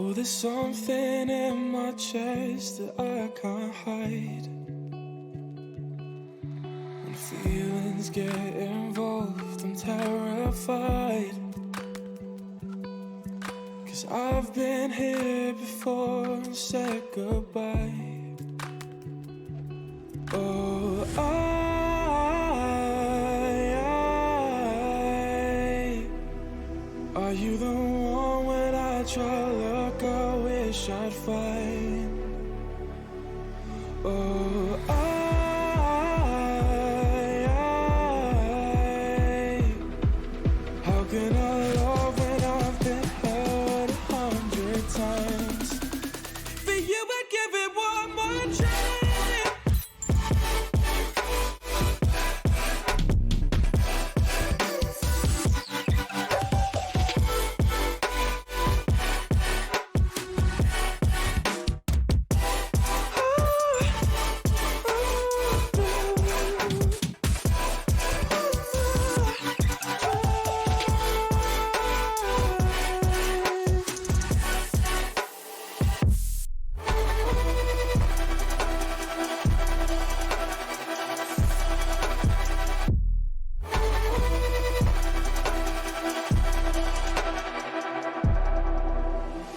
Oh, there's something in my chest that I can't hide. When feelings get involved, I'm terrified. 'Cause I've been here before and said goodbye. Oh, are you the one when I try to look, I wish I'd find? Oh, how can I love when I've been hurt 100 times? For you I'd give it one more try.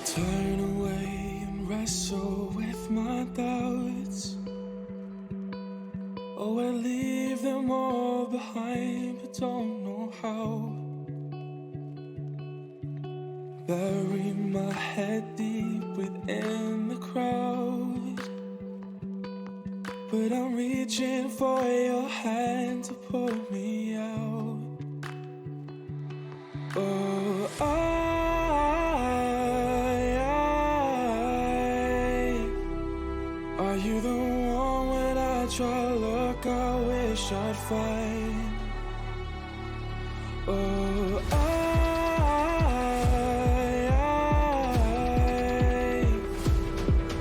Turn away and wrestle with my doubts. Oh, I leave them all behind, but don't know how. Bury my head deep within the crowd, but I'm reaching for your hand to pull me out. Oh, are you the one when I try to look, I wish I'd find? Oh,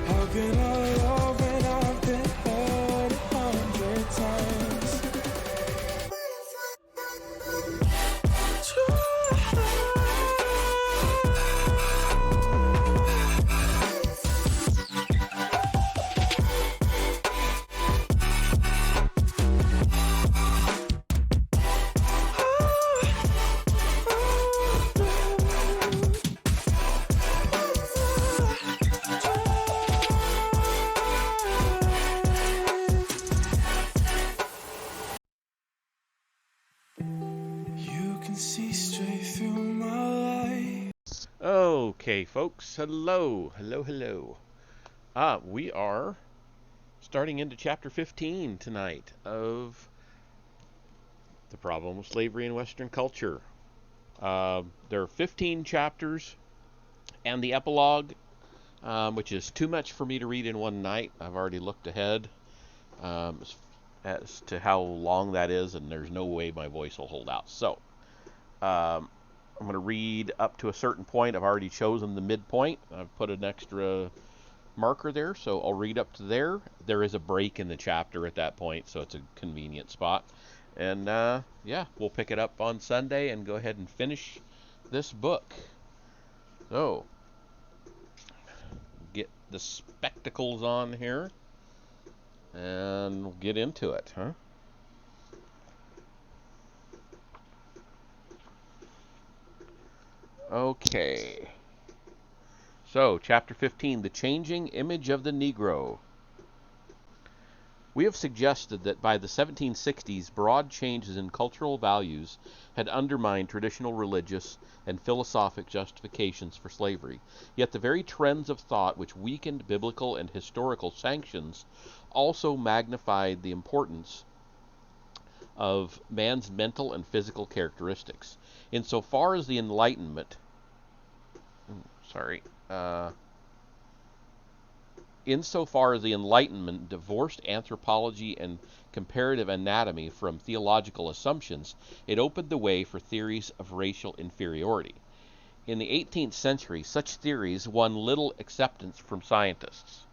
how can I love when I've been hurt 100 times? You can see straight through my life. Okay, folks. Hello. We are starting into chapter 15 tonight of The Problem of Slavery in Western Culture. There are 15 chapters and the epilogue, which is too much for me to read in one night. I've already looked ahead as to how long that is, and there's no way my voice will hold out. So, I'm going to read up to a certain point. I've already chosen the midpoint. I've put an extra marker there, so I'll read up to there. There is a break in the chapter at that point, so it's a convenient spot. And yeah, we'll pick it up on Sunday and go ahead and finish this book. So, get the spectacles on here, and we'll get into it, huh? Okay. So, chapter 15, The Changing Image of the Negro. We have suggested that by the 1760s, broad changes in cultural values had undermined traditional religious and philosophic justifications for slavery. Yet the very trends of thought which weakened biblical and historical sanctions also magnified the importance of man's mental and physical characteristics. Insofar as the Enlightenment divorced anthropology and comparative anatomy from theological assumptions, it opened the way for theories of racial inferiority. In the 18th century, such theories won little acceptance from scientists,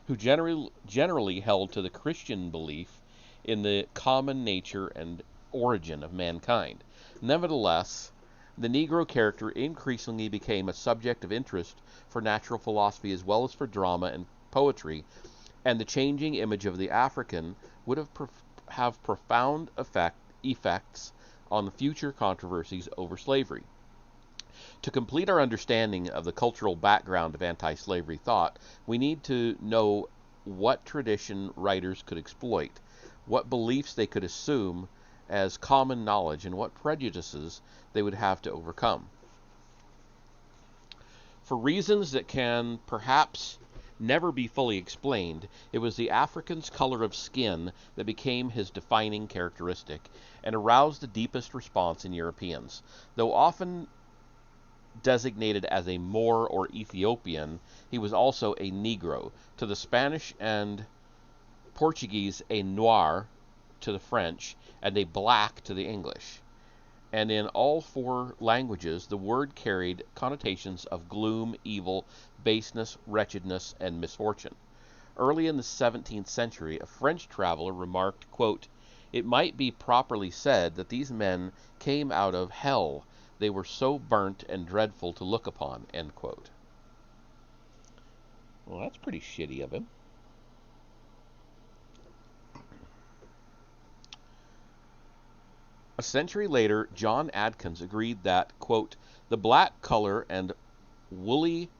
who generally held to the Christian belief in the common nature and origin of mankind. Nevertheless, The Negro character increasingly became a subject of interest for natural philosophy as well as for drama and poetry, and the changing image of the African would have profound effects on the future controversies over slavery. To complete our understanding of the cultural background of anti-slavery thought, we need to know what tradition writers could exploit, what beliefs they could assume as common knowledge, and what prejudices they would have to overcome. For reasons that can perhaps never be fully explained, it was the African's color of skin that became his defining characteristic and aroused the deepest response in Europeans. Though often designated as a Moor or Ethiopian, he was also a Negro. To the Spanish and Portuguese, a Noir to the French, and a black to the English. And in all four languages, the word carried connotations of gloom, evil, baseness, wretchedness, and misfortune. Early in the 17th century, a French traveler remarked, quote, "It might be properly said that these men came out of hell. They were so burnt and dreadful to look upon," end quote. Well, that's pretty shitty of him. A century later, John Adkins agreed that, quote, "the black color and woolly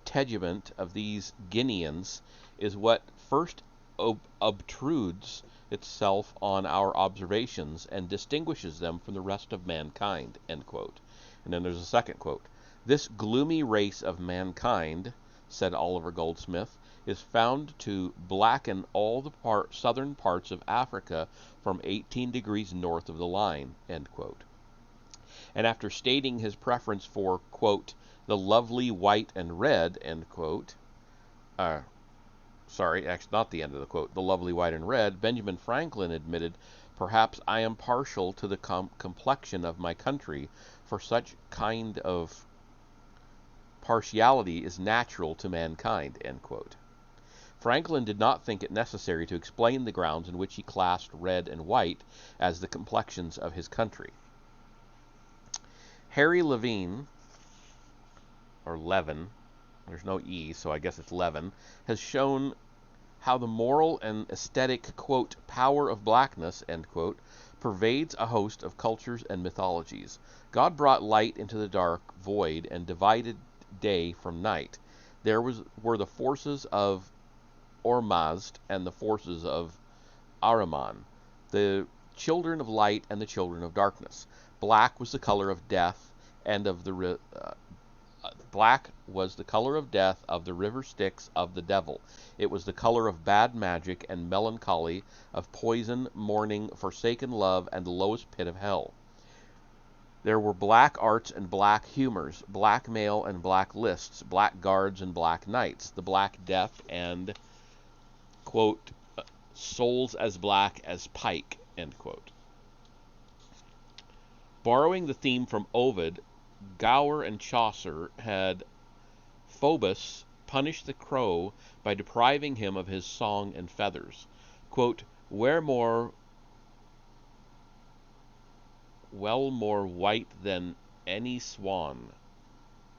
tegument of these Guineans is what first obtrudes itself on our observations and distinguishes them from the rest of mankind," end quote. And then there's a second quote. "This gloomy race of mankind," said Oliver Goldsmith, "is found to blacken all the southern parts of Africa from 18 degrees north of the line," end quote. And after stating his preference for, quote, "the lovely white and red," end quote, sorry, actually not the end of the quote, "the lovely white and red," Benjamin Franklin admitted, "Perhaps I am partial to the complexion of my country, for such kind of partiality is natural to mankind," end quote. Franklin did not think it necessary to explain the grounds in which he classed red and white as the complexions of his country. Harry Levine, or Levin, there's no E, so I guess it's Levin, has shown how the moral and aesthetic, quote, "power of blackness," end quote, pervades a host of cultures and mythologies. God brought light into the dark void and divided day from night. There were the forces of Ormazd and the forces of Ahriman, the children of light and the children of darkness. Black was the color of death and of the river Styx of the devil. It was the color of bad magic and melancholy, of poison, mourning, forsaken love, and the lowest pit of hell. There were black arts and black humors, black mail and black lists, black guards and black knights, the black death and, quote, "souls as black as pike," end quote. Borrowing the theme from Ovid, Gower and Chaucer had Phoebus punish the crow by depriving him of his song and feathers. Quote, "Well more white than any swan,"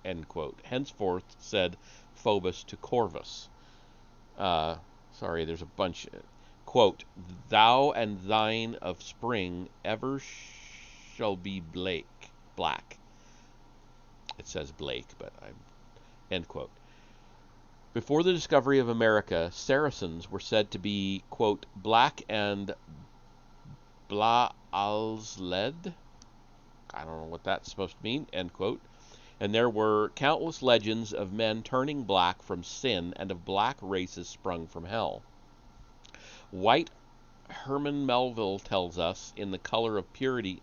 end quote. Henceforth, said Phoebus to Corvus. There's a bunch. Quote, "Thou and thine of spring ever shall be black." It says Blake, but I'm, end quote. Before the discovery of America, Saracens were said to be, quote, "black and bla-alsled." I don't know what that's supposed to mean, end quote. And there were countless legends of men turning black from sin and of black races sprung from hell. White, Herman Melville tells us, is the color of purity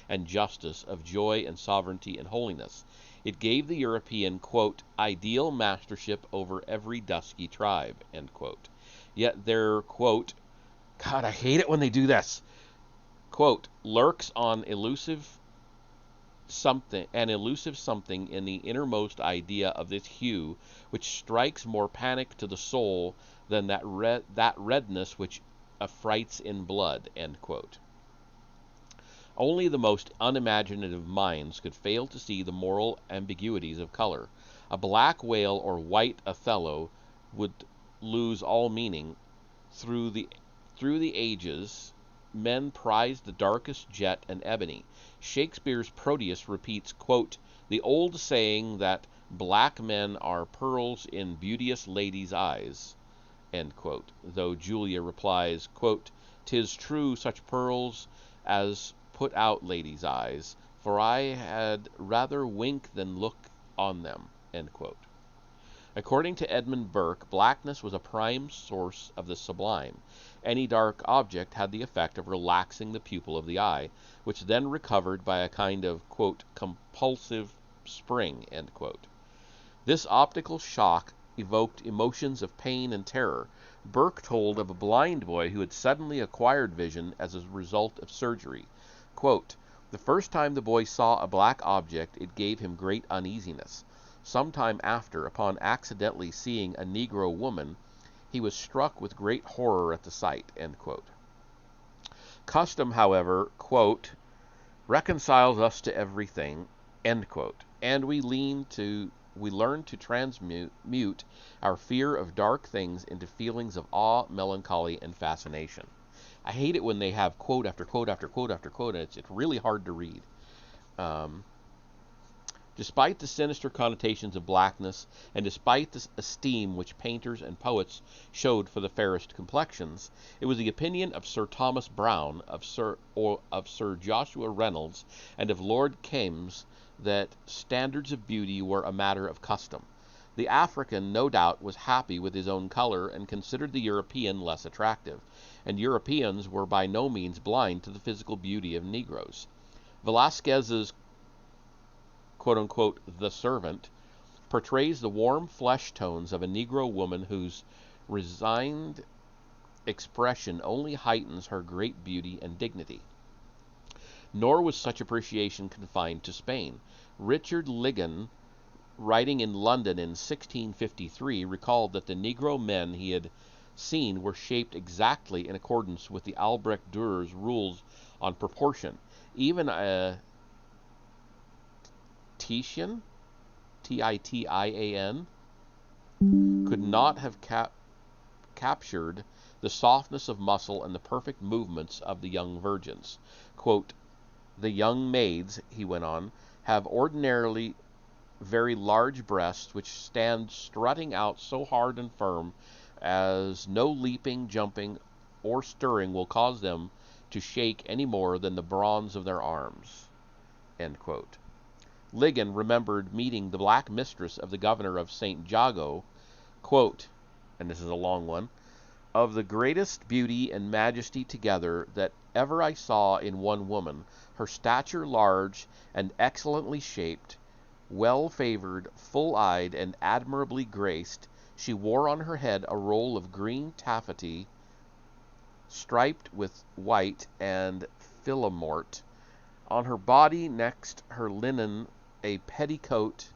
and justice, of joy and sovereignty and holiness. It gave the European, quote, "ideal mastership over every dusky tribe," end quote. Yet there, quote, God, I hate it when they do this, quote, "lurks an elusive something in the innermost idea of this hue, which strikes more panic to the soul than that redness which affrights in blood," end quote. Only the most unimaginative minds could fail to see the moral ambiguities of color. A black whale or white Othello would lose all meaning. Through the ages, men prized the darkest jet and ebony. Shakespeare's Proteus repeats, quote, the old saying that black men are pearls in beauteous ladies' eyes, end quote, though Julia replies, quote, 'tis true such pearls as put out ladies' eyes, for I had rather wink than look on them, end quote. According to Edmund Burke, blackness was a prime source of the sublime. Any dark object had the effect of relaxing the pupil of the eye, which then recovered by a kind of, quote, compulsive spring, end quote. This optical shock evoked emotions of pain and terror. Burke told of a blind boy who had suddenly acquired vision as a result of surgery. Quote, the first time the boy saw a black object, it gave him great uneasiness. Some time after, upon accidentally seeing a Negro woman, he was struck with great horror at the sight, end quote. Custom, however, quote, reconciles us to everything, end quote, and we learn to transmute our fear of dark things into feelings of awe, melancholy, and fascination. I hate it when they have quote after quote after quote after quote, and it's really hard to read. Despite the sinister connotations of blackness, and despite the esteem which painters and poets showed for the fairest complexions, it was the opinion of Sir Thomas Browne, of Sir Joshua Reynolds, and of Lord Kaimes that standards of beauty were a matter of custom. The African, no doubt, was happy with his own color and considered the European less attractive, and Europeans were by no means blind to the physical beauty of Negroes. Velasquez's quote-unquote The Servant portrays the warm flesh tones of a Negro woman whose resigned expression only heightens her great beauty and dignity. Nor was such appreciation confined to Spain. Richard Ligon, writing in London in 1653, recalled that the Negro men he had seen were shaped exactly in accordance with the Albrecht Dürer's rules on proportion. Even a Titian, Titian, could not have captured the softness of muscle and the perfect movements of the young virgins. Quote, the young maids, he went on, have ordinarily very large breasts which stand strutting out so hard and firm as no leaping, jumping, or stirring will cause them to shake any more than the bronze of their arms, end quote. Ligon remembered meeting the black mistress of the governor of St. Jago, quote, and this is a long one, of the greatest beauty and majesty together that ever I saw in one woman, her stature large and excellently shaped, well-favored, full-eyed, and admirably graced. She wore on her head a roll of green taffety, striped with white and philomort. On her body next her linen a petticoat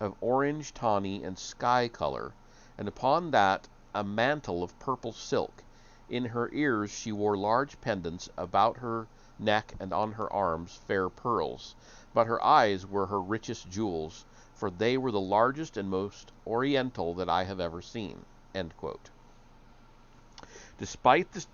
of orange, tawny, and sky color, and upon that a mantle of purple silk. In her ears she wore large pendants, about her neck and on her arms fair pearls. But her eyes were her richest jewels, for they were the largest and most oriental that I have ever seen, end quote. Despite this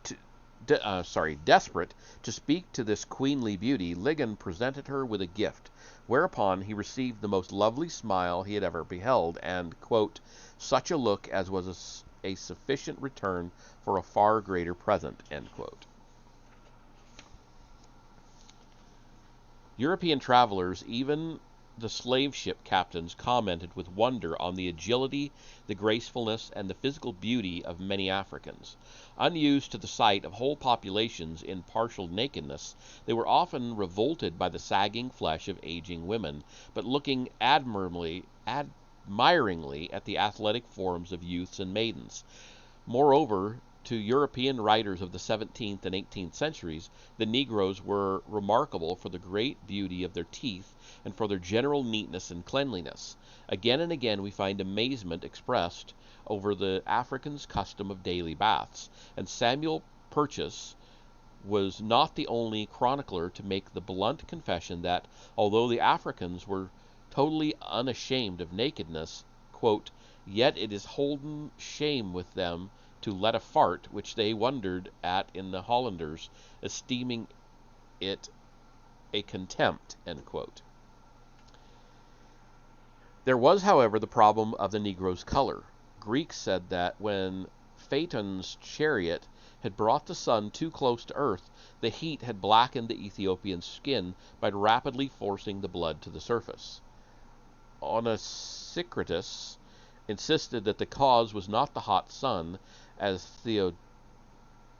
desperate to speak to this queenly beauty, Ligon presented her with a gift, whereupon he received the most lovely smile he had ever beheld, and, quote, such a look as was a sufficient return for a far greater present, end quote. European travelers, even the slave ship captains, commented with wonder on the agility, the gracefulness, and the physical beauty of many Africans. Unused to the sight of whole populations in partial nakedness, they were often revolted by the sagging flesh of aging women, but looking admiringly at the athletic forms of youths and maidens. Moreover, to European writers of the 17th and 18th centuries, the Negroes were remarkable for the great beauty of their teeth and for their general neatness and cleanliness. Again and again we find amazement expressed over the African's custom of daily baths, and Samuel Purchas was not the only chronicler to make the blunt confession that although the Africans were totally unashamed of nakedness, quote, yet it is holden shame with them to let a fart, which they wondered at in the Hollanders, esteeming it a contempt, end quote. There was, however, the problem of the Negro's color. Greeks said that when Phaeton's chariot had brought the sun too close to earth, the heat had blackened the Ethiopian's skin by rapidly forcing the blood to the surface. Onesicritus insisted that the cause was not the hot sun, as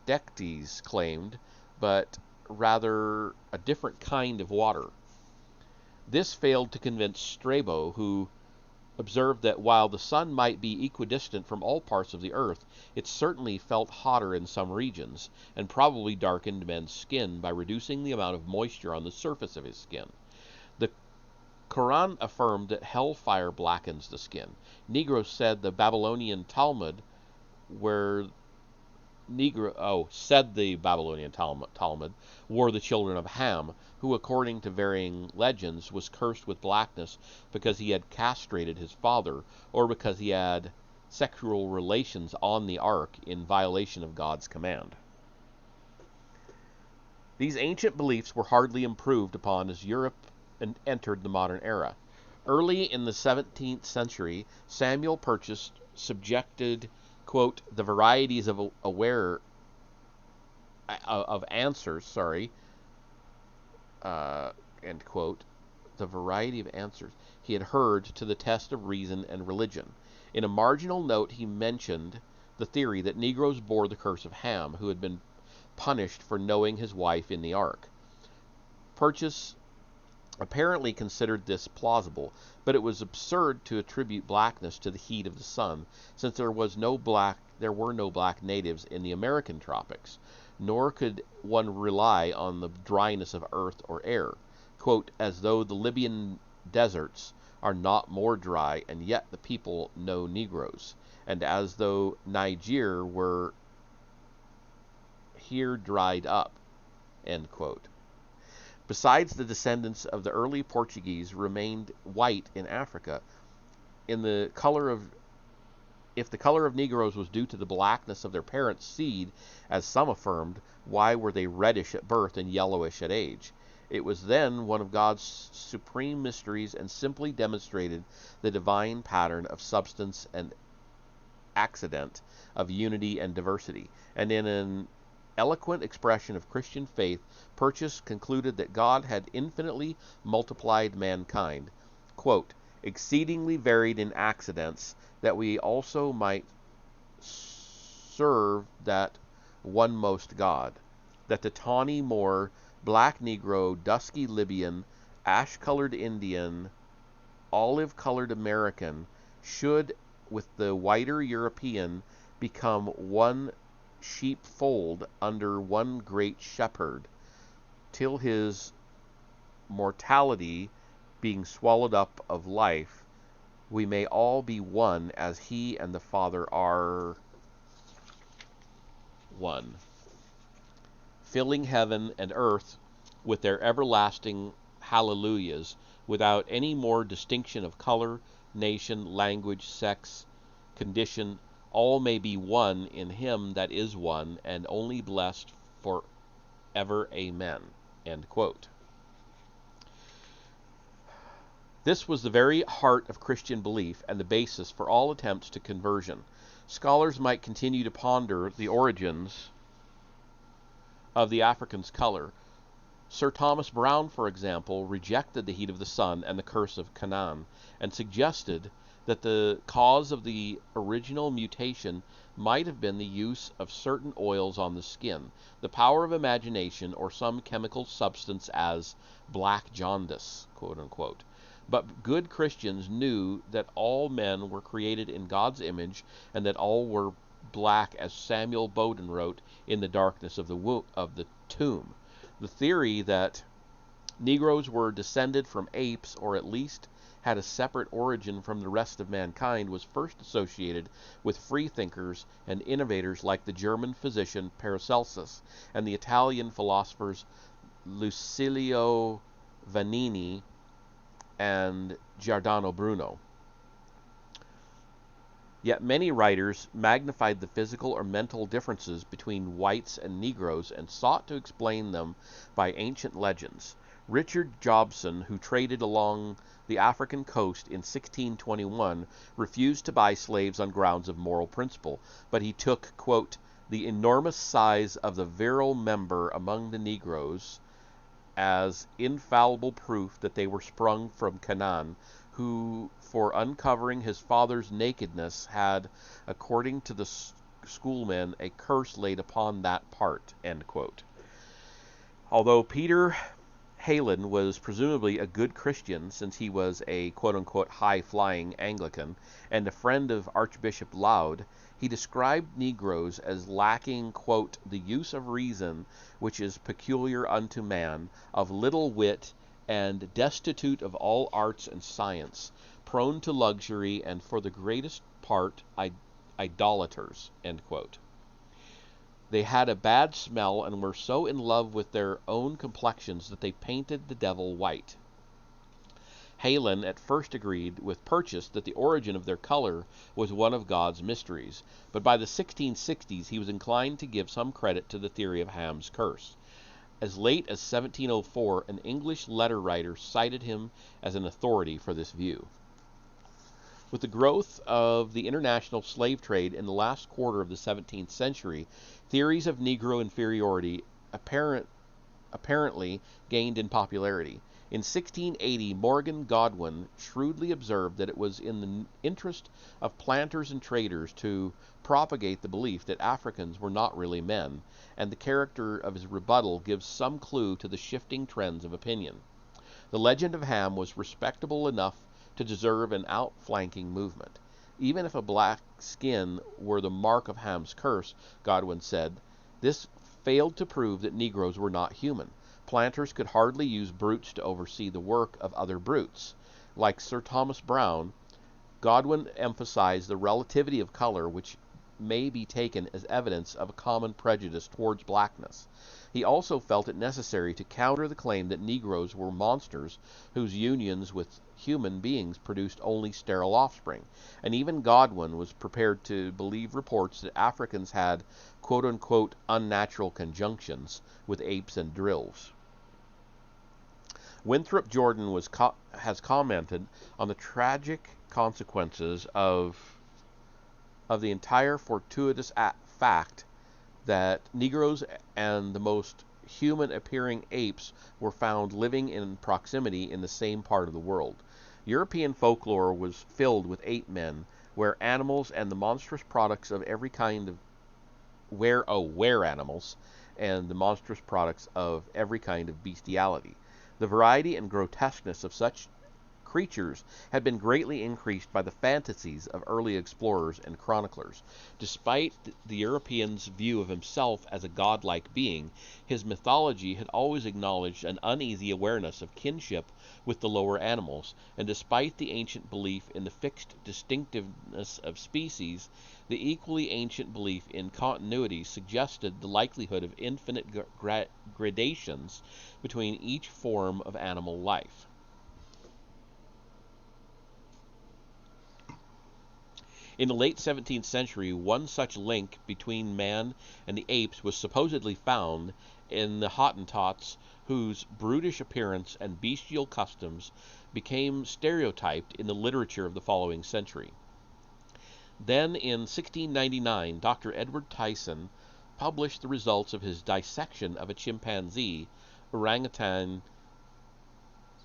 Theodectes claimed, but rather a different kind of water. This failed to convince Strabo, who observed that while the sun might be equidistant from all parts of the earth, it certainly felt hotter in some regions, and probably darkened men's skin by reducing the amount of moisture on the surface of his skin. The Quran affirmed that hellfire blackens the skin. Negroes said the Babylonian Talmud, said the Babylonian Talmud, were the children of Ham, who, according to varying legends, was cursed with blackness because he had castrated his father, or because he had sexual relations on the ark in violation of God's command. These ancient beliefs were hardly improved upon as Europe entered the modern era. Early in the 17th century, Samuel Purchas subjected, quote, the varieties of answers, end quote, the variety of answers he had heard to the test of reason and religion. In a marginal note, he mentioned the theory that Negroes bore the curse of Ham, who had been punished for knowing his wife in the ark. Purchas apparently considered this plausible, but it was absurd to attribute blackness to the heat of the sun, since there were no black natives in the American tropics, nor could one rely on the dryness of earth or air, quote, as though the Libyan deserts are not more dry, and yet the people no Negroes, and as though Niger were here dried up, end quote. Besides, the descendants of the early Portuguese remained white in Africa. If the color of Negroes was due to the blackness of their parents' seed, as some affirmed, why were they reddish at birth and yellowish at age? It was then one of God's supreme mysteries, and simply demonstrated the divine pattern of substance and accident, of unity and diversity. And in an eloquent expression of Christian faith, Purchas concluded that God had infinitely multiplied mankind, quote, exceedingly varied in accidents, that we also might serve that one most God, that the tawny Moor, black Negro, dusky Libyan, ash-colored Indian, olive-colored American should, with the whiter European, become one sheepfold under one great shepherd, till his mortality being swallowed up of life, we may all be one as he and the Father are one, filling heaven and earth with their everlasting hallelujahs, without any more distinction of color, nation, language, sex, condition. All may be one in him that is one, and only blessed for ever. Amen. End quote. This was the very heart of Christian belief and the basis for all attempts to conversion. Scholars might continue to ponder the origins of the African's color. Sir Thomas Browne, for example, rejected the heat of the sun and the curse of Canaan, and suggested that the cause of the original mutation might have been the use of certain oils on the skin, the power of imagination, or some chemical substance as black jaundice, quote unquote. But good Christians knew that all men were created in God's image, and that all were black, as Samuel Bowden wrote, in the darkness of the tomb. The theory that Negroes were descended from apes, or at least had a separate origin from the rest of mankind, was first associated with freethinkers and innovators like the German physician Paracelsus and the Italian philosophers Lucilio Vanini and Giordano Bruno. Yet many writers magnified the physical or mental differences between whites and Negroes and sought to explain them by ancient legends. Richard Jobson, who traded along the African coast in 1621, refused to buy slaves on grounds of moral principle, but he took, quote, the enormous size of the virile member among the Negroes as infallible proof that they were sprung from Canaan, who, for uncovering his father's nakedness, had, according to the schoolmen, a curse laid upon that part, end quote. Although Peter Heylin was presumably a good Christian, since he was a quote-unquote high-flying Anglican and a friend of Archbishop Laud, he described Negroes as lacking, quote, the use of reason which is peculiar unto man, of little wit, and destitute of all arts and science, prone to luxury, and for the greatest part idolaters, end quote. They had a bad smell and were so in love with their own complexions that they painted the devil white. Heylin at first agreed with Purchas that the origin of their color was one of God's mysteries, but by the 1660s he was inclined to give some credit to the theory of Ham's curse. As late as 1704, an English letter writer cited him as an authority for this view. With the growth of the international slave trade in the last quarter of the 17th century, theories of Negro inferiority apparently gained in popularity. In 1680, Morgan Godwin shrewdly observed that it was in the interest of planters and traders to propagate the belief that Africans were not really men, and the character of his rebuttal gives some clue to the shifting trends of opinion. The legend of Ham was respectable enough to deserve an outflanking movement. Even if a black skin were the mark of Ham's curse, Godwin said, this failed to prove that Negroes were not human. Planters could hardly use brutes to oversee the work of other brutes. Like Sir Thomas Browne, Godwin emphasized the relativity of color, which may be taken as evidence of a common prejudice towards blackness. He also felt it necessary to counter the claim that Negroes were monsters whose unions with human beings produced only sterile offspring, and even Godwin was prepared to believe reports that Africans had quote-unquote unnatural conjunctions with apes and drills. Winthrop Jordan has commented on the tragic consequences of the entire fortuitous fact that Negroes and the most human-appearing apes were found living in proximity in the same part of the world. European folklore was filled with ape men, where animals and the monstrous products of every kind of were animals and the monstrous products of every kind of bestiality. The variety and grotesqueness of such creatures had been greatly increased by the fantasies of early explorers and chroniclers. Despite the European's view of himself as a godlike being, his mythology had always acknowledged an uneasy awareness of kinship with the lower animals, and despite the ancient belief in the fixed distinctiveness of species, the equally ancient belief in continuity suggested the likelihood of infinite gradations between each form of animal life. In the late 17th century, one such link between man and the apes was supposedly found in the Hottentots, whose brutish appearance and bestial customs became stereotyped in the literature of the following century. Then, in 1699, Dr. Edward Tyson published the results of his dissection of a chimpanzee, orangutan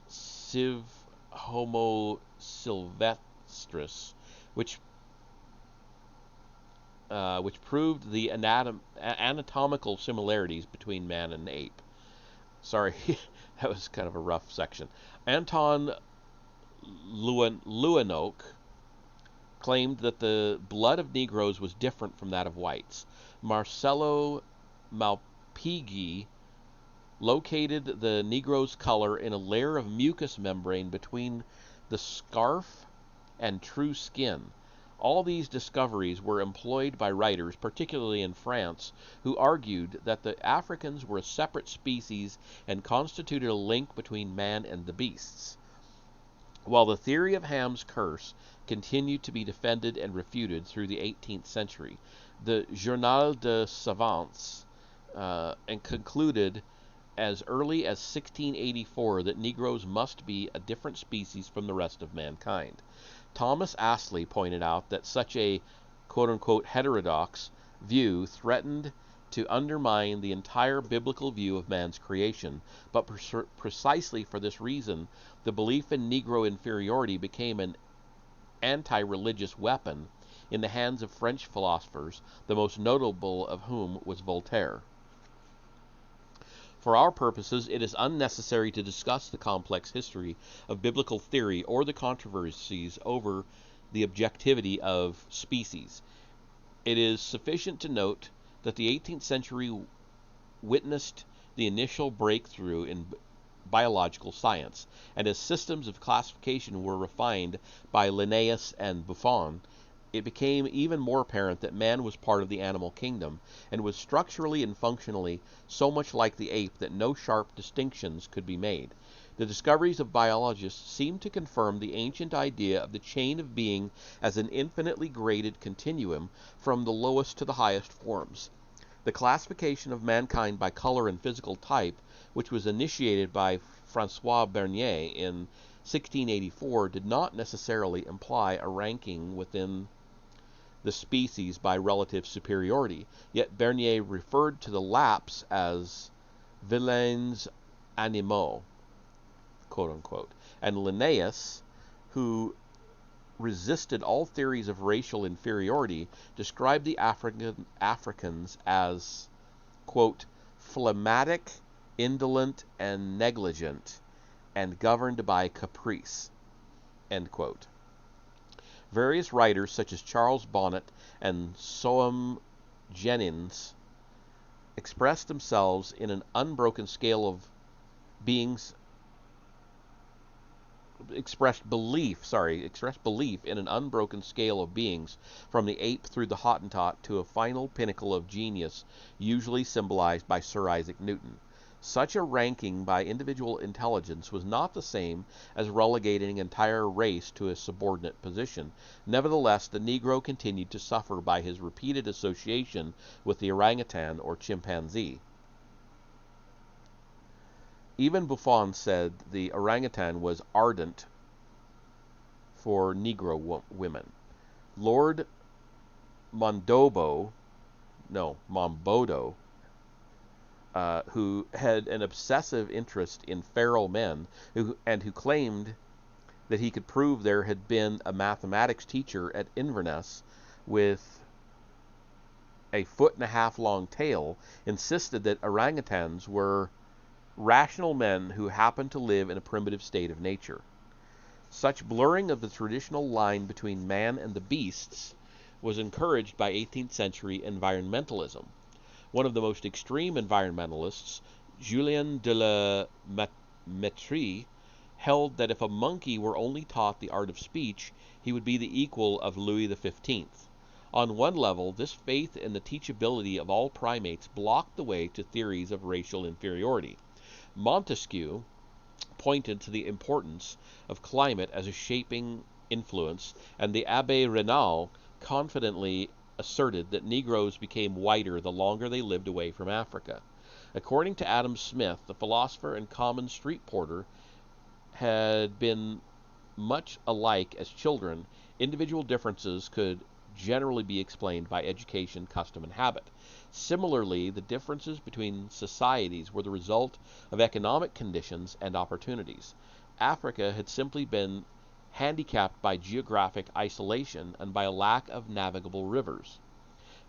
Civ homo sylvestris, which proved the anatomical similarities between man and ape. Sorry, that was kind of a rough section. Anton Lewanock claimed that the blood of Negroes was different from that of whites. Marcello Malpighi located the Negro's color in a layer of mucous membrane between the scarf and true skin. All these discoveries were employed by writers, particularly in France, who argued that the Africans were a separate species and constituted a link between man and the beasts. While the theory of Ham's curse continued to be defended and refuted through the 18th century, the Journal des Savants and concluded as early as 1684 that Negroes must be a different species from the rest of mankind. Thomas Astley pointed out that such a quote-unquote heterodox view threatened to undermine the entire biblical view of man's creation, but precisely for this reason, the belief in Negro inferiority became an anti-religious weapon in the hands of French philosophers, the most notable of whom was Voltaire. For our purposes, it is unnecessary to discuss the complex history of biblical theory or the controversies over the objectivity of species. It is sufficient to note that the 18th century witnessed the initial breakthrough in biological science, and as systems of classification were refined by Linnaeus and Buffon, it became even more apparent that man was part of the animal kingdom, and was structurally and functionally so much like the ape that no sharp distinctions could be made. The discoveries of biologists seem to confirm the ancient idea of the chain of being as an infinitely graded continuum from the lowest to the highest forms. The classification of mankind by color and physical type, which was initiated by Francois Bernier in 1684, did not necessarily imply a ranking within the species by relative superiority, yet Bernier referred to the lapes as vilains animaux, quote-unquote, and Linnaeus, who resisted all theories of racial inferiority, described the Africans as, quote, phlegmatic, indolent, and negligent, and governed by caprice, end quote. Various writers, such as Charles Bonnet and Soam Jennings, expressed themselves in an unbroken scale of beings, expressed belief in an unbroken scale of beings, from the ape through the Hottentot to a final pinnacle of genius, usually symbolized by Sir Isaac Newton. Such a ranking by individual intelligence was not the same as relegating an entire race to a subordinate position. Nevertheless, the Negro continued to suffer by his repeated association with the orangutan or chimpanzee. Even Buffon said the orangutan was ardent for Negro women. Lord Mombourdo, who had an obsessive interest in feral men, who claimed that he could prove there had been a mathematics teacher at Inverness with a 1.5 foot long tail, insisted that orangutans were rational men who happened to live in a primitive state of nature. Such blurring of the traditional line between man and the beasts was encouraged by 18th century environmentalism. One of the most extreme environmentalists, Julien de la Mettrie, held that if a monkey were only taught the art of speech, he would be the equal of Louis XV. On one level, this faith in the teachability of all primates blocked the way to theories of racial inferiority. Montesquieu pointed to the importance of climate as a shaping influence, and the Abbé Raynal confidently asserted that Negroes became whiter the longer they lived away from Africa. According to Adam Smith, the philosopher and common street porter had been much alike as children. Individual differences could generally be explained by education, custom, and habit. Similarly, the differences between societies were the result of economic conditions and opportunities. Africa had simply been handicapped by geographic isolation and by a lack of navigable rivers.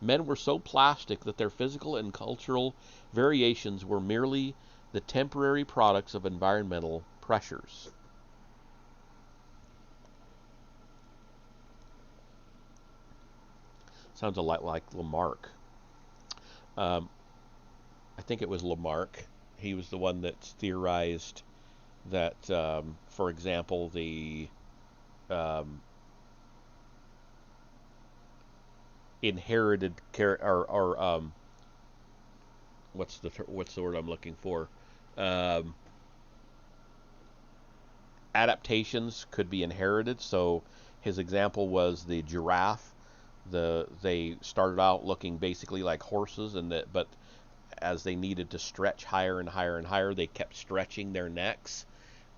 Men were so plastic that their physical and cultural variations were merely the temporary products of environmental pressures. Sounds a lot like Lamarck. I think it was Lamarck He was the one that theorized that, for example, the um, inherited what's the word I'm looking for? Um, Adaptations could be inherited. So his example was the giraffe. They started out looking basically like horses, but as they needed to stretch higher and higher and higher, they kept stretching their necks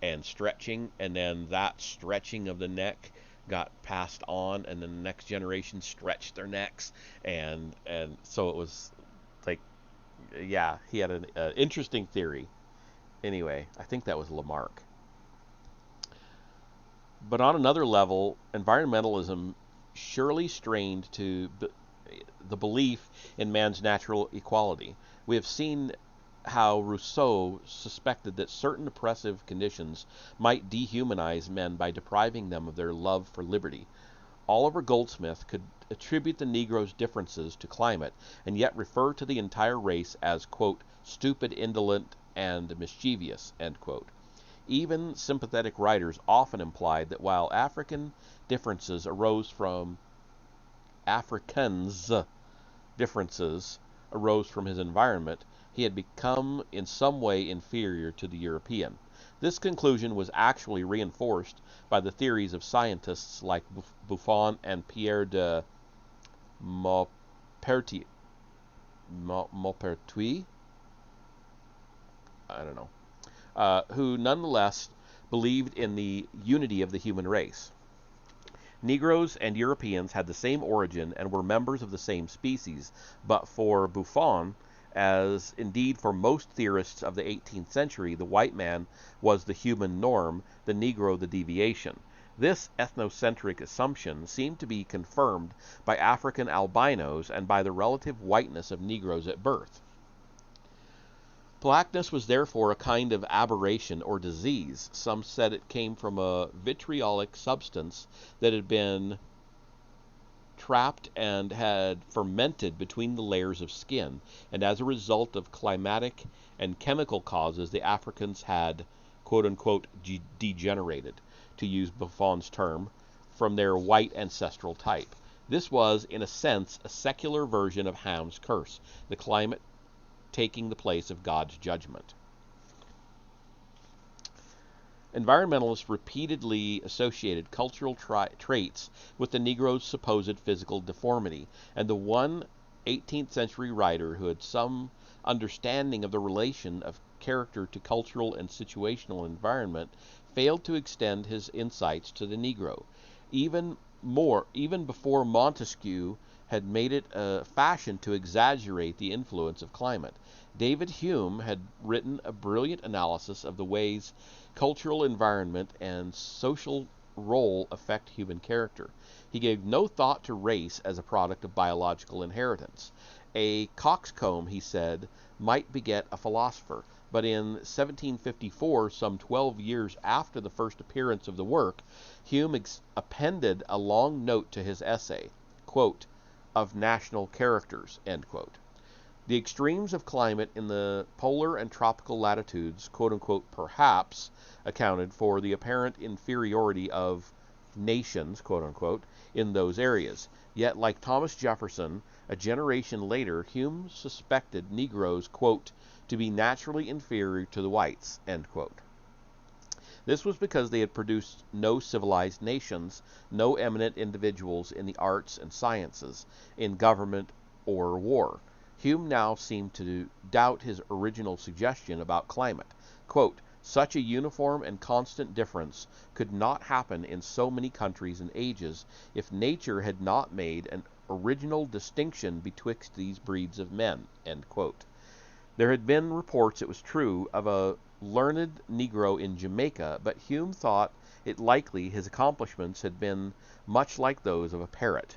and stretching, and then that stretching of the neck got passed on, and then the next generation stretched their necks, and so it was like, yeah, he had an interesting theory. Anyway, I think that was Lamarck. But on another level, environmentalism surely strained to the belief in man's natural equality. We have seen how Rousseau suspected that certain oppressive conditions might dehumanize men by depriving them of their love for liberty. Oliver Goldsmith could attribute the Negro's differences to climate, and yet refer to the entire race as, quote, stupid, indolent, and mischievous, end quote. Even sympathetic writers often implied that while Africans' differences arose from his environment, he had become in some way inferior to the European. This conclusion was actually reinforced by the theories of scientists like Buffon and Pierre de Maupertuis. I don't know. Who nonetheless believed in the unity of the human race. Negroes and Europeans had the same origin and were members of the same species, but for Buffon, as indeed for most theorists of the 18th century, the white man was the human norm, the Negro the deviation. This ethnocentric assumption seemed to be confirmed by African albinos and by the relative whiteness of Negroes at birth. Blackness was therefore a kind of aberration or disease. Some said it came from a vitriolic substance that had been trapped and had fermented between the layers of skin, and as a result of climatic and chemical causes, the Africans had, quote-unquote, degenerated, to use Buffon's term, from their white ancestral type. This was, in a sense, a secular version of Ham's curse, the climate taking the place of God's judgment. Environmentalists repeatedly associated cultural traits with the Negro's supposed physical deformity, and the one 18th century writer who had some understanding of the relation of character to cultural and situational environment failed to extend his insights to the Negro. Even before Montesquieu had made it a fashion to exaggerate the influence of climate. David Hume had written a brilliant analysis of the ways cultural environment and social role affect human character. He gave no thought to race as a product of biological inheritance. A coxcomb, he said, might beget a philosopher, but in 1754, some 12 years after the first appearance of the work, Hume appended a long note to his essay, quote, of national characters, end quote. The extremes of climate in the polar and tropical latitudes, quote-unquote, perhaps, accounted for the apparent inferiority of nations, quote-unquote, in those areas. Yet, like Thomas Jefferson, a generation later, Hume suspected Negroes, quote, to be naturally inferior to the whites, end quote. This was because they had produced no civilized nations, no eminent individuals in the arts and sciences, in government or war. Hume now seemed to doubt his original suggestion about climate. Quote, such a uniform and constant difference could not happen in so many countries and ages if nature had not made an original distinction betwixt these breeds of men, end quote. There had been reports, it was true, of a learned Negro in Jamaica, but Hume thought it likely his accomplishments had been much like those of a parrot.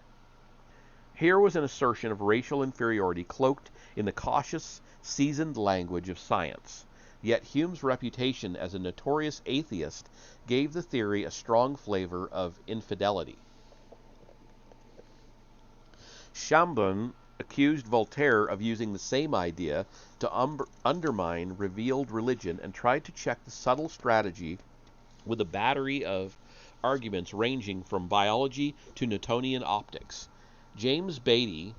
Here was an assertion of racial inferiority cloaked in the cautious, seasoned language of science. Yet Hume's reputation as a notorious atheist gave the theory a strong flavor of infidelity. Chambon accused Voltaire of using the same idea to undermine revealed religion and tried to check the subtle strategy with a battery of arguments ranging from biology to Newtonian optics. James Beatty,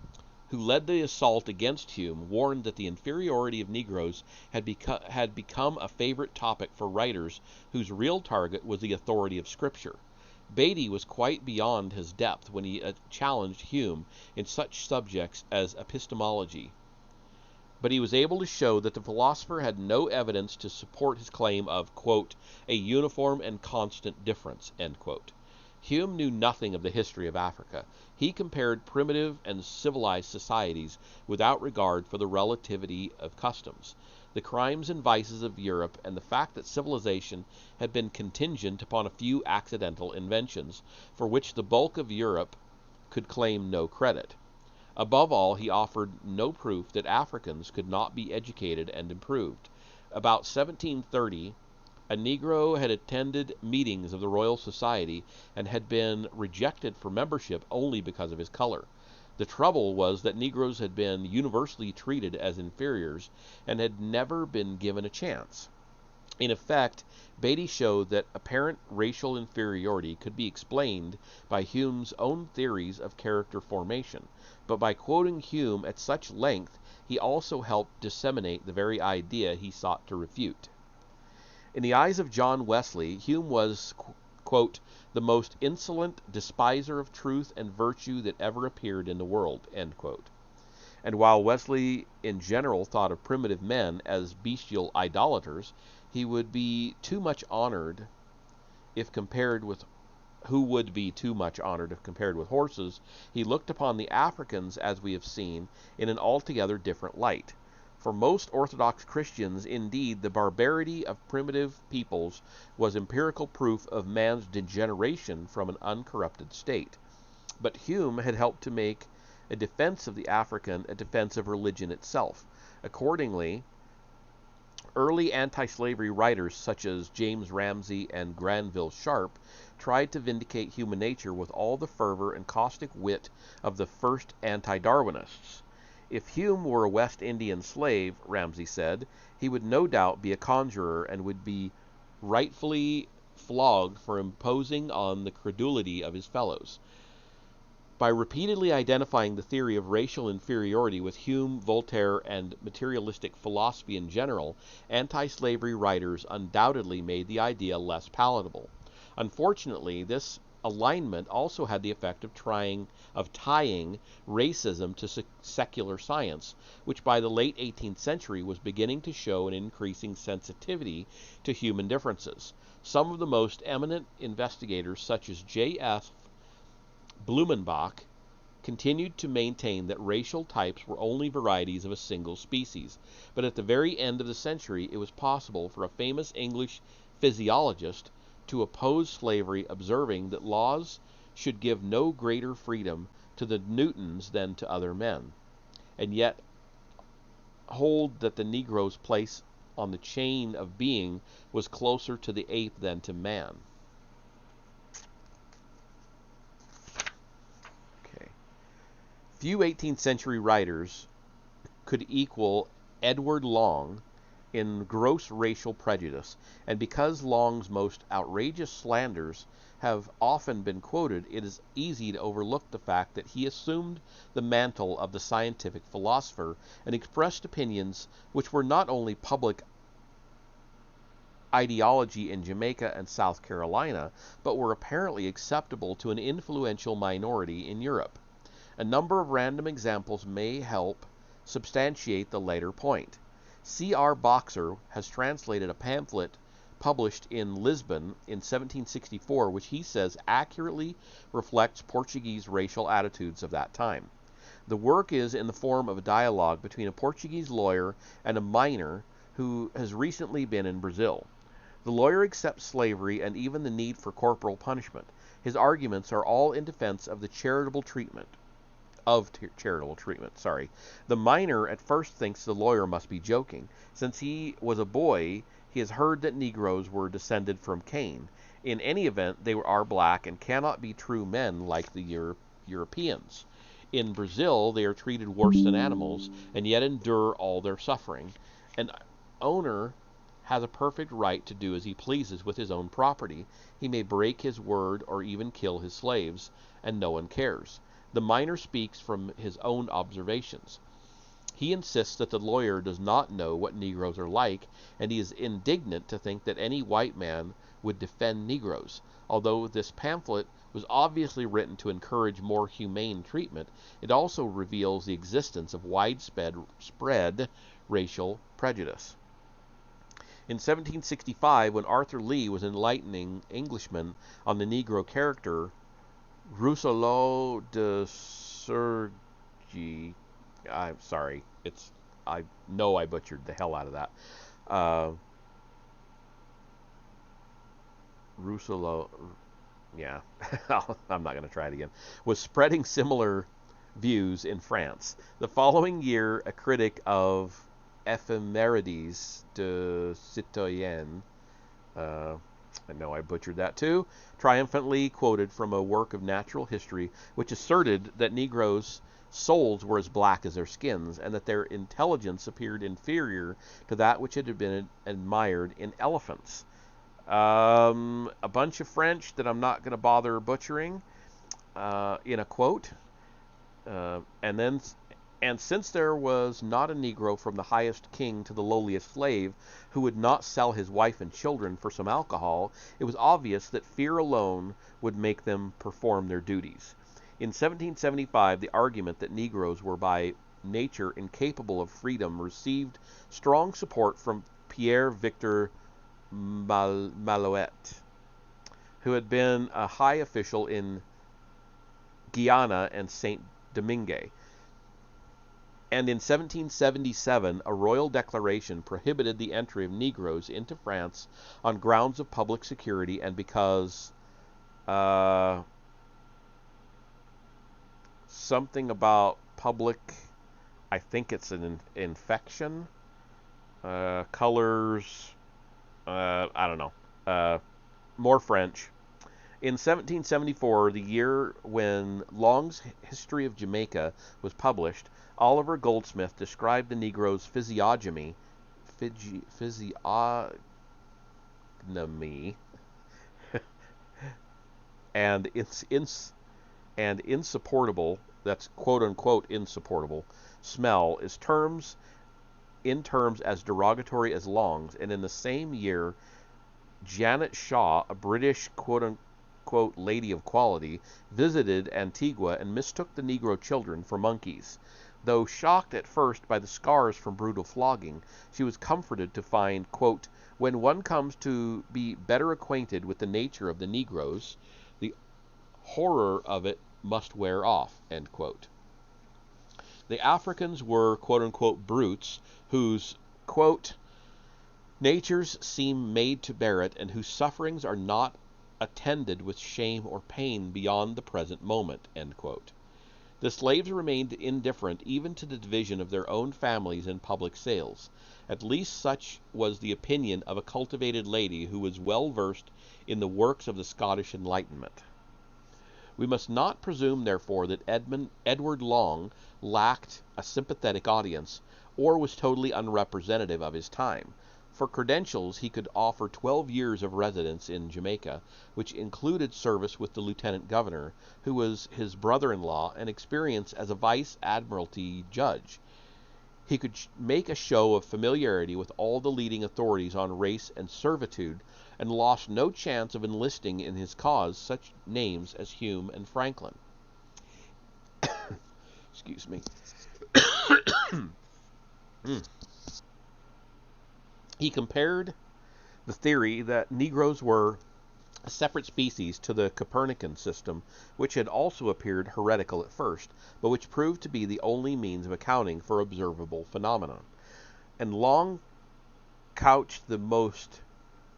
who led the assault against Hume, warned that the inferiority of Negroes had become a favorite topic for writers whose real target was the authority of Scripture. Beatty was quite beyond his depth when he challenged Hume in such subjects as epistemology, but he was able to show that the philosopher had no evidence to support his claim of, quote, a uniform and constant difference, end quote. Hume knew nothing of the history of Africa. He compared primitive and civilized societies without regard for the relativity of customs, the crimes and vices of Europe, and the fact that civilization had been contingent upon a few accidental inventions, for which the bulk of Europe could claim no credit. Above all, he offered no proof that Africans could not be educated and improved. About 1730, a Negro had attended meetings of the Royal Society and had been rejected for membership only because of his color. The trouble was that Negroes had been universally treated as inferiors and had never been given a chance. In effect, Beatty showed that apparent racial inferiority could be explained by Hume's own theories of character formation, but by quoting Hume at such length, he also helped disseminate the very idea he sought to refute. In the eyes of John Wesley, Hume was, quote, the most insolent despiser of truth and virtue that ever appeared in the world, end quote. And while Wesley in general thought of primitive men as bestial idolaters, he would be too much honored if compared with horses. He looked upon the Africans, as we have seen, in an altogether different light. For most Orthodox Christians, indeed, the barbarity of primitive peoples was empirical proof of man's degeneration from an uncorrupted state. But Hume had helped to make a defense of the African a defense of religion itself. Accordingly, early anti-slavery writers such as James Ramsay and Granville Sharp tried to vindicate human nature with all the fervor and caustic wit of the first anti-Darwinists. If Hume were a West Indian slave, Ramsay said, he would no doubt be a conjurer and would be rightfully flogged for imposing on the credulity of his fellows. By repeatedly identifying the theory of racial inferiority with Hume, Voltaire, and materialistic philosophy in general, anti-slavery writers undoubtedly made the idea less palatable. Unfortunately, this alignment also had the effect of tying racism to secular science, which by the late 18th century was beginning to show an increasing sensitivity to human differences. Some of the most eminent investigators, such as J.F. Blumenbach, continued to maintain that racial types were only varieties of a single species, but at the very end of the century it was possible for a famous English physiologist to oppose slavery, observing that laws should give no greater freedom to the Newtons than to other men, and yet hold that the Negro's place on the chain of being was closer to the ape than to man. Few 18th century writers could equal Edward Long in gross racial prejudice, and because Long's most outrageous slanders have often been quoted, it is easy to overlook the fact that he assumed the mantle of the scientific philosopher and expressed opinions which were not only public ideology in Jamaica and South Carolina, but were apparently acceptable to an influential minority in Europe. A number of random examples may help substantiate the later point. C.R. Boxer has translated a pamphlet published in Lisbon in 1764, which he says accurately reflects Portuguese racial attitudes of that time. The work is in the form of a dialogue between a Portuguese lawyer and a miner who has recently been in Brazil. The lawyer accepts slavery and even the need for corporal punishment. His arguments are all in defense of the charitable treatment. The miner at first thinks the lawyer must be joking. Since he was a boy, he has heard that Negroes were descended from Cain. In any event, they are black and cannot be true men like the Europeans. In Brazil, they are treated worse than animals and yet endure all their suffering. An owner has a perfect right to do as he pleases with his own property. He may break his word or even kill his slaves, and no one cares. The miner speaks from his own observations. He insists that the lawyer does not know what Negroes are like, and he is indignant to think that any white man would defend Negroes. Although this pamphlet was obviously written to encourage more humane treatment, it also reveals the existence of widespread racial prejudice. In 1765, when Arthur Lee was enlightening Englishmen on the Negro character, Rousseau de Surgy, I'm sorry, I know I butchered the hell out of that. Rousseau, yeah, I'm not going to try it again, was spreading similar views in France. The following year, a critic of Éphémérides de Citoyen, I know I butchered that too, triumphantly quoted from a work of natural history which asserted that Negroes' souls were as black as their skins, and that their intelligence appeared inferior to that which had been admired in elephants. A bunch of French that I'm not going to bother butchering in a quote. And since there was not a Negro from the highest king to the lowliest slave who would not sell his wife and children for some alcohol, it was obvious that fear alone would make them perform their duties. In 1775, the argument that Negroes were by nature incapable of freedom received strong support from Pierre Victor Malouet, who had been a high official in Guiana and Saint Domingue. And in 1777, a royal declaration prohibited the entry of Negroes into France on grounds of public security and because something about public, I think it's an infection, colors, I don't know, more French. In 1774, the year when Long's History of Jamaica was published, Oliver Goldsmith described the Negro's physiognomy and insupportable, that's quote-unquote insupportable, smell is terms as derogatory as Long's, and in the same year, Janet Shaw, a British quote-unquote lady of quality, visited Antigua and mistook the Negro children for monkeys. Though shocked at first by the scars from brutal flogging, she was comforted to find, quote, when one comes to be better acquainted with the nature of the Negroes, the horror of it must wear off, end quote. The Africans were, quote-unquote, brutes, whose, quote, natures seem made to bear it, and whose sufferings are not attended with shame or pain beyond the present moment, end quote. The slaves remained indifferent even to the division of their own families in public sales. At least such was the opinion of a cultivated lady who was well versed in the works of the Scottish Enlightenment. We must not presume, therefore, that Edward Long lacked a sympathetic audience, or was totally unrepresentative of his time. For credentials, he could offer 12 years of residence in Jamaica, which included service with the lieutenant governor, who was his brother-in-law, and experience as a vice admiralty judge. He could make a show of familiarity with all the leading authorities on race and servitude, and lost no chance of enlisting in his cause such names as Hume and Franklin. Excuse me. He compared the theory that Negroes were a separate species to the Copernican system, which had also appeared heretical at first, but which proved to be the only means of accounting for observable phenomena. And Long couched the most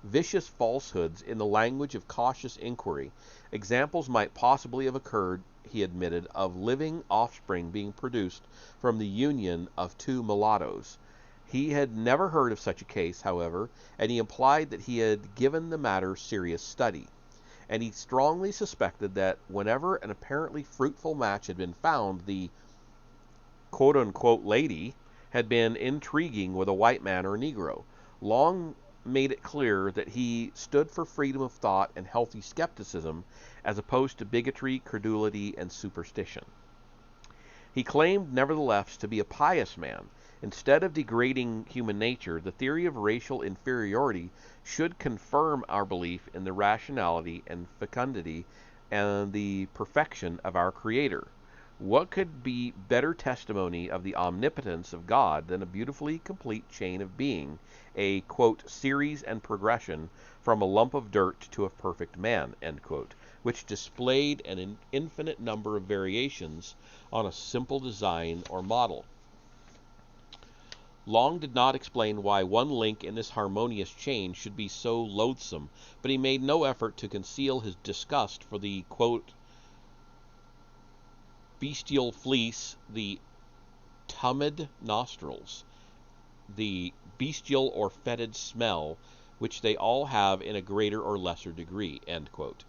vicious falsehoods in the language of cautious inquiry. Examples might possibly have occurred, he admitted, of living offspring being produced from the union of two mulattoes. He had never heard of such a case, however, and he implied that he had given the matter serious study. and he strongly suspected that whenever an apparently fruitful match had been found, the quote-unquote lady had been intriguing with a white man or Negro. Long made it clear that he stood for freedom of thought and healthy skepticism as opposed to bigotry, credulity, and superstition. He claimed, nevertheless, to be a pious man. Instead of degrading human nature, the theory of racial inferiority should confirm our belief in the rationality and fecundity and the perfection of our Creator. What could be better testimony of the omnipotence of God than a beautifully complete chain of being, a, quote, series and progression from a lump of dirt to a perfect man, end quote, which displayed an infinite number of variations on a simple design or model. Long did not explain why one link in this harmonious chain should be so loathsome, but he made no effort to conceal his disgust for the, quote, bestial fleece, the tumid nostrils, the bestial or fetid smell, which they all have in a greater or lesser degree, end quote.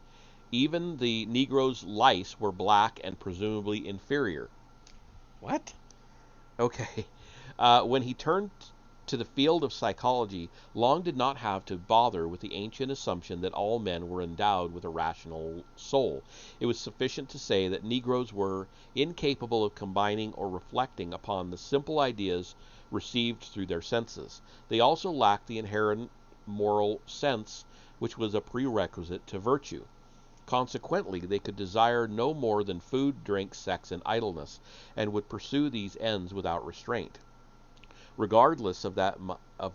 Even the Negro's lice were black and presumably inferior. What? Okay. When he turned to the field of psychology, Long did not have to bother with the ancient assumption that all men were endowed with a rational soul. It was sufficient to say that Negroes were incapable of combining or reflecting upon the simple ideas received through their senses. They also lacked the inherent moral sense, which was a prerequisite to virtue. Consequently, they could desire no more than food, drink, sex, and idleness, and would pursue these ends without restraint. Regardless of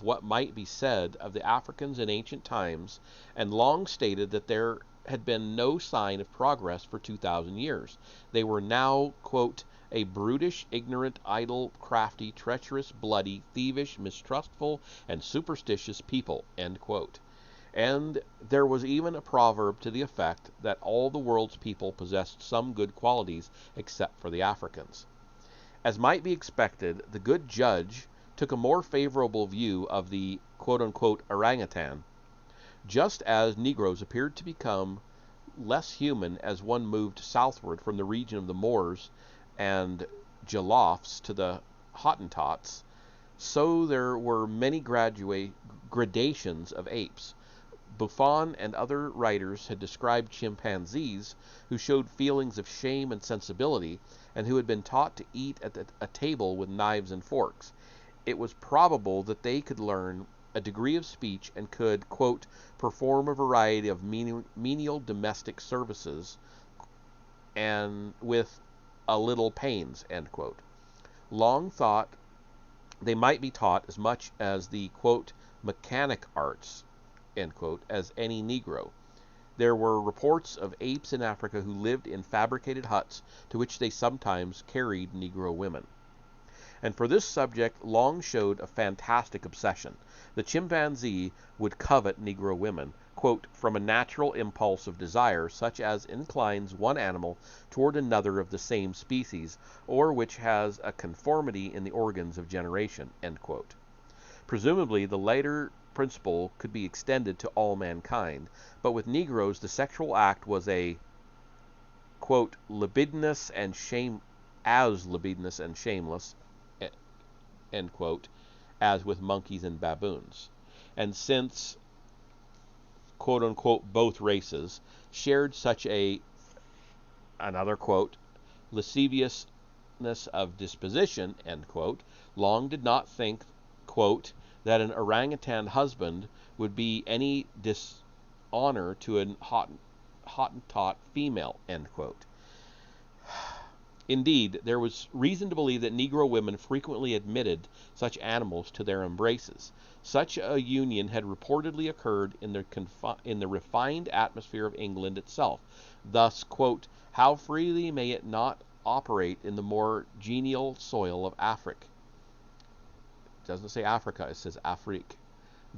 what might be said of the Africans in ancient times, and Long stated that there had been no sign of progress for 2,000 years. They were now, quote, a brutish, ignorant, idle, crafty, treacherous, bloody, thievish, mistrustful, and superstitious people, end quote. And there was even a proverb to the effect that all the world's people possessed some good qualities except for the Africans. As might be expected, the good judge took a more favorable view of the quote-unquote orangutan, just as Negroes appeared to become less human as one moved southward from the region of the Moors and Jolloffs to the Hottentots, so there were many gradations of apes. Buffon and other writers had described chimpanzees who showed feelings of shame and sensibility, and who had been taught to eat at a table with knives and forks. It was probable that they could learn a degree of speech and could, quote, perform a variety of menial domestic services and with a little pains, end quote. Long thought they might be taught as much as the, quote, mechanic arts, end quote, as any Negro. There were reports of apes in Africa who lived in fabricated huts to which they sometimes carried Negro women. And for this subject, Long showed a fantastic obsession. The chimpanzee would covet Negro women, quote, from a natural impulse of desire, such as inclines one animal toward another of the same species, or which has a conformity in the organs of generation, end quote. Presumably, the later principle could be extended to all mankind, but with Negroes, the sexual act was a, quote, libidinous and shameless, end quote, as with monkeys and baboons. And since, quote unquote, both races shared such another quote, lasciviousness of disposition, end quote, Long did not think, quote, that an orangutan husband would be any dishonor to a Hottentot female, end quote. Indeed, there was reason to believe that Negro women frequently admitted such animals to their embraces. Such a union had reportedly occurred in the refined atmosphere of England itself. Thus, quote, how freely may it not operate in the more genial soil of Africa? It doesn't say Africa, it says Afrique.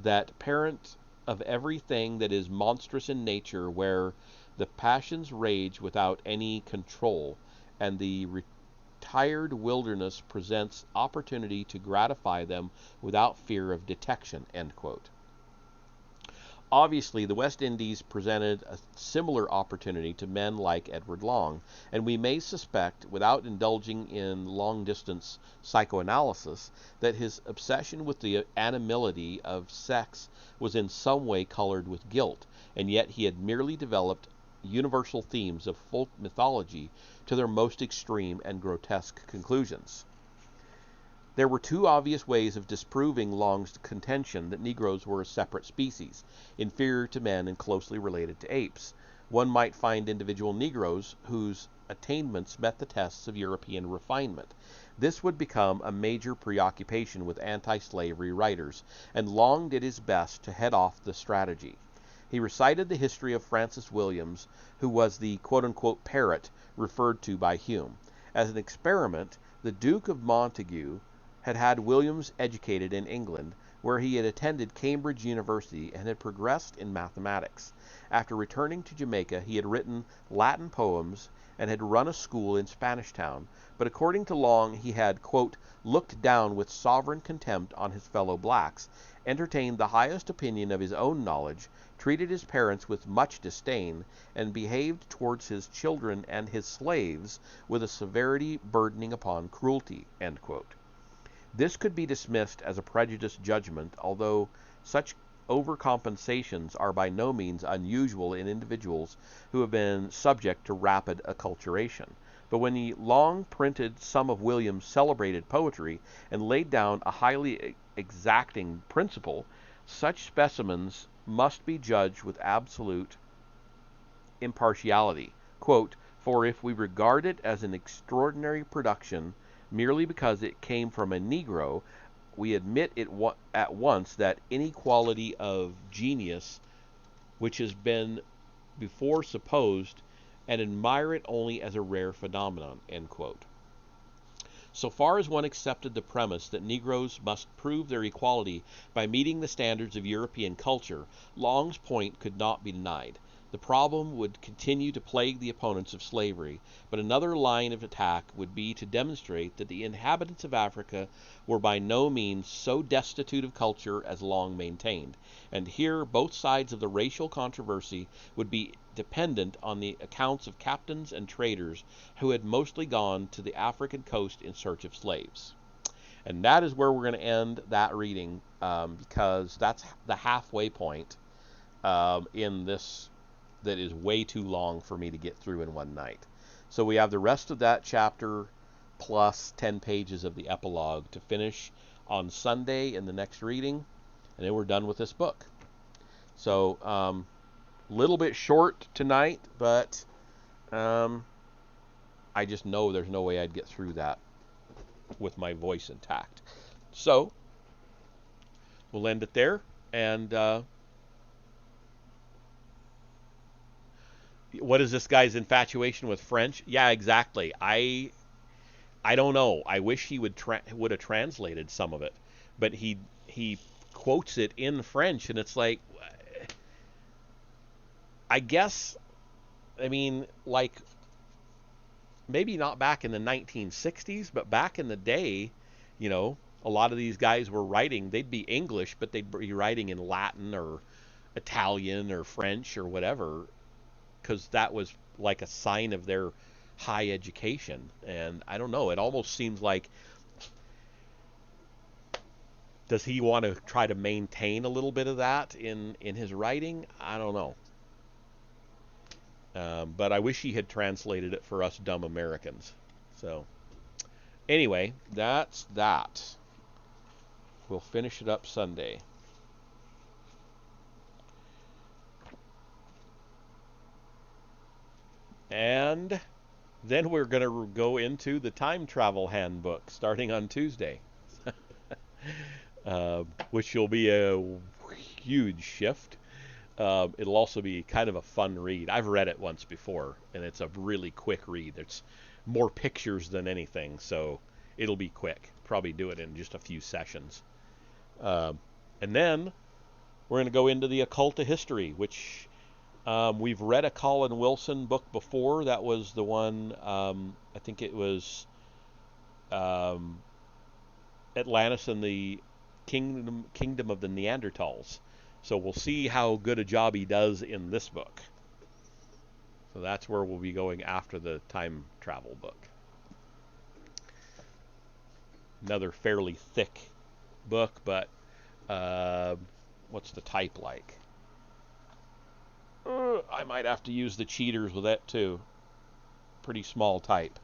That parent of everything that is monstrous in nature, where the passions rage without any control, and the retired wilderness presents opportunity to gratify them without fear of detection, end quote. Obviously, the West Indies presented a similar opportunity to men like Edward Long, and we may suspect, without indulging in long-distance psychoanalysis, that his obsession with the animality of sex was in some way colored with guilt, and yet he had merely developed universal themes of folk mythology to their most extreme and grotesque conclusions. There were two obvious ways of disproving Long's contention that Negroes were a separate species, inferior to men and closely related to apes. One might find individual Negroes whose attainments met the tests of European refinement. This would become a major preoccupation with anti-slavery writers, and Long did his best to head off the strategy. He recited the history of Francis Williams, who was the quote-unquote parrot referred to by Hume. As an experiment, the Duke of Montagu had Williams educated in England, where he had attended Cambridge University and had progressed in mathematics. After returning to Jamaica, he had written Latin poems and had run a school in Spanish Town, but according to Long, he had, quote, looked down with sovereign contempt on his fellow blacks, entertained the highest opinion of his own knowledge, treated his parents with much disdain, and behaved towards his children and his slaves with a severity burdening upon cruelty, end quote. This could be dismissed as a prejudiced judgment, although such overcompensations are by no means unusual in individuals who have been subject to rapid acculturation. But when he Long printed some of William's celebrated poetry and laid down a highly exacting principle, such specimens must be judged with absolute impartiality. Quote, for if we regard it as an extraordinary production merely because it came from a Negro, we admit it at once that inequality of genius which has been before supposed, and admire it only as a rare phenomenon, end quote. So far as one accepted the premise that Negroes must prove their equality by meeting the standards of European culture, Long's point could not be denied. The problem would continue to plague the opponents of slavery, but another line of attack would be to demonstrate that the inhabitants of Africa were by no means so destitute of culture as Long maintained. And here both sides of the racial controversy would be dependent on the accounts of captains and traders who had mostly gone to the African coast in search of slaves. And that is where we're going to end that reading, because that's the halfway point in this that is way too long for me to get through in one night. So we have the rest of that chapter plus 10 pages of the epilogue to finish on Sunday in the next reading, and then we're done with this book. So, little bit short tonight, but I just know there's no way I'd get through that with my voice intact. So, we'll end it there, and what is this guy's infatuation with French? Yeah, exactly. I don't know. I wish he would have translated some of it, but he quotes it in French, and it's like, I guess, I mean, like, maybe not back in the 1960s, but back in the day, you know, a lot of these guys were writing, they'd be English, but they'd be writing in Latin or Italian or French or whatever, because that was like a sign of their high education. And I don't know, it almost seems like, does he want to try to maintain a little bit of that in his writing? I don't know. But I wish he had translated it for us dumb Americans. So, anyway, that's that. We'll finish it up Sunday. And then we're going to go into the time travel handbook starting on Tuesday, which will be a huge shift. It'll also be kind of a fun read. I've read it once before, and it's a really quick read. It's more pictures than anything, so it'll be quick. Probably do it in just a few sessions. And then we're going to go into the Occult history, which we've read a Colin Wilson book before. That was the one, I think it was Atlantis and the Kingdom of the Neanderthals. So we'll see how good a job he does in this book. So that's where we'll be going after the time travel book. Another fairly thick book, but what's the type like? I might have to use the cheaters with that too. Pretty small type.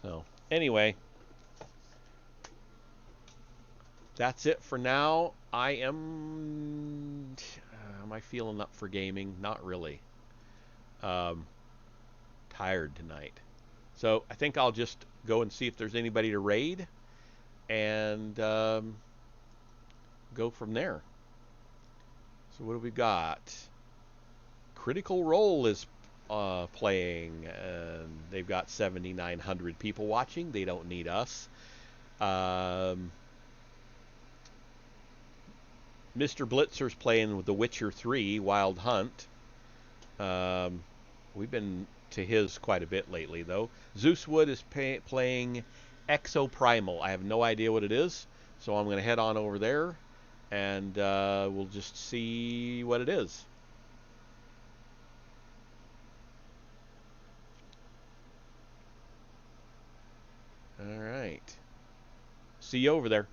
So anyway, that's it for now. Am I feeling up for gaming? Not really. Tired tonight. So I think I'll just go and see if there's anybody to raid and go from there. So what do we got? Critical Role is playing, and they've got 7,900 people watching. They don't need us. Mr. Blitzer's playing with The Witcher 3 Wild Hunt. We've been to his quite a bit lately, though. Zeuswood is playing Exoprimal. I have no idea what it is, so I'm going to head on over there, and we'll just see what it is. All right. See you over there.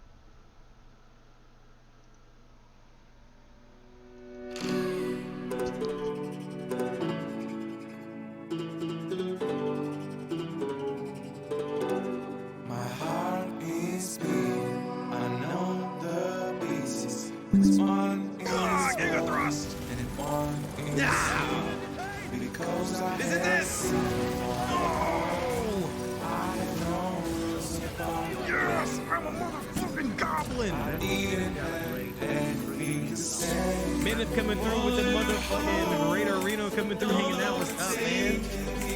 My heart is beating. I know the pieces. Which one is Giga thrust. and one is because I This is have it. seen Yes, I'm a motherfucking goblin. Minute coming through with the motherfucking Raider Reno coming through hanging out. What's up, man?